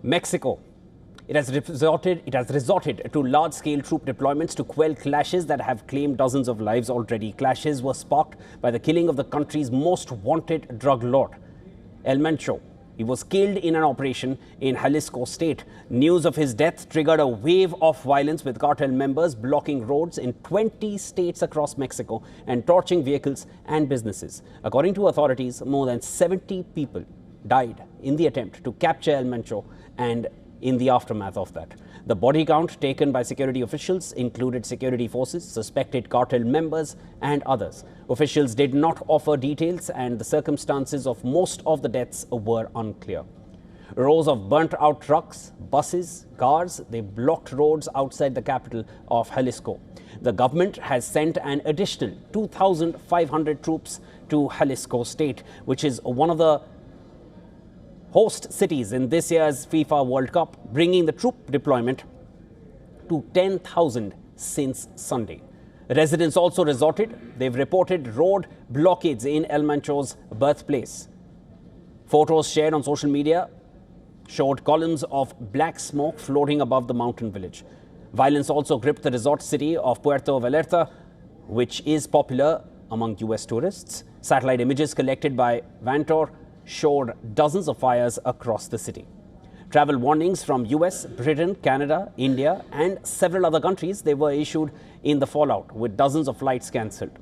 Mexico. It has resorted to large-scale troop deployments to quell clashes that have claimed dozens of lives already. Clashes were sparked by the killing of the country's most wanted drug lord, El Mencho. He was killed in an operation in Jalisco state. News of his death triggered a wave of violence, with cartel members blocking roads in 20 states across Mexico and torching vehicles and businesses. According to authorities, more than 70 people died in the attempt to capture El Mencho and in the aftermath of that. The body count taken by security officials included security forces, suspected cartel members and others. Officials did not offer details, and the circumstances of most of the deaths were unclear. Rows of burnt-out trucks, buses, cars, they blocked roads outside the capital of Jalisco. The government has sent an additional 2,500 troops to Jalisco state, which is one of the host cities in this year's FIFA World Cup, bringing the troop deployment to 10,000 since Sunday. Residents also they've reported road blockades in El Mencho's birthplace. Photos shared on social media showed columns of black smoke floating above the mountain village. Violence also gripped the resort city of Puerto Vallarta, which is popular among US tourists. Satellite images collected by Vantor showed dozens of fires across the city. Travel warnings from US, Britain, Canada, India and several other countries, they were issued in the fallout, with dozens of flights cancelled.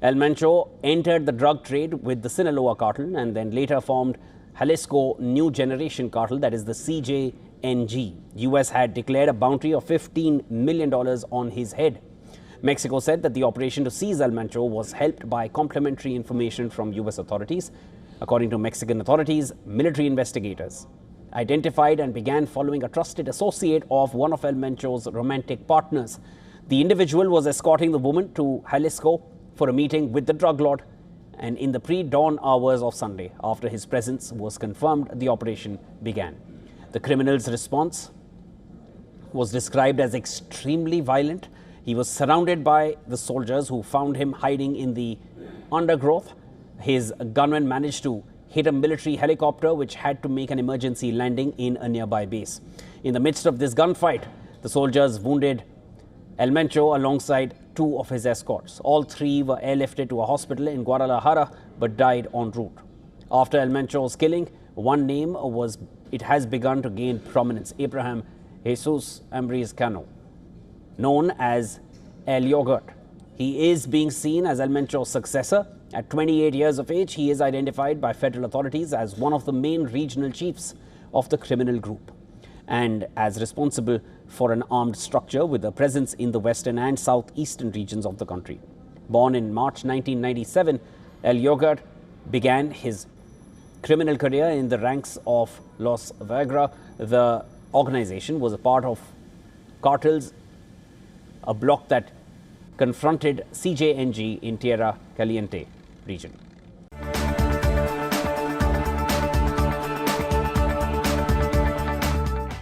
El Mencho entered the drug trade with the Sinaloa cartel and then later formed Jalisco New Generation Cartel, that is the CJNG. US had declared a bounty of $15 million on his head. Mexico said that the operation to seize El Mencho was helped by complementary information from US authorities. According to Mexican authorities, military investigators identified and began following a trusted associate of one of El Mencho's romantic partners. The individual was escorting the woman to Jalisco for a meeting with the drug lord, and in the pre-dawn hours of Sunday, after his presence was confirmed, the operation began. The criminal's response was described as extremely violent. He was surrounded by the soldiers who found him hiding in the undergrowth. His gunmen managed to hit a military helicopter which had to make an emergency landing in a nearby base. In the midst of this gunfight, the soldiers wounded El Mencho alongside two of his escorts. All three were airlifted to a hospital in Guadalajara but died en route. After El Mencho's killing, one name has begun to gain prominence: Abraham Jesus Cano, known as El Yogurt. He is being seen as El Mencho's successor. At 28 years of age, he is identified by federal authorities as one of the main regional chiefs of the criminal group and as responsible for an armed structure with a presence in the western and southeastern regions of the country. Born in March 1997, El Yogurt began his criminal career in the ranks of Los Viagra. The organization was a part of cartels, a bloc that confronted CJNG in Tierra Caliente region.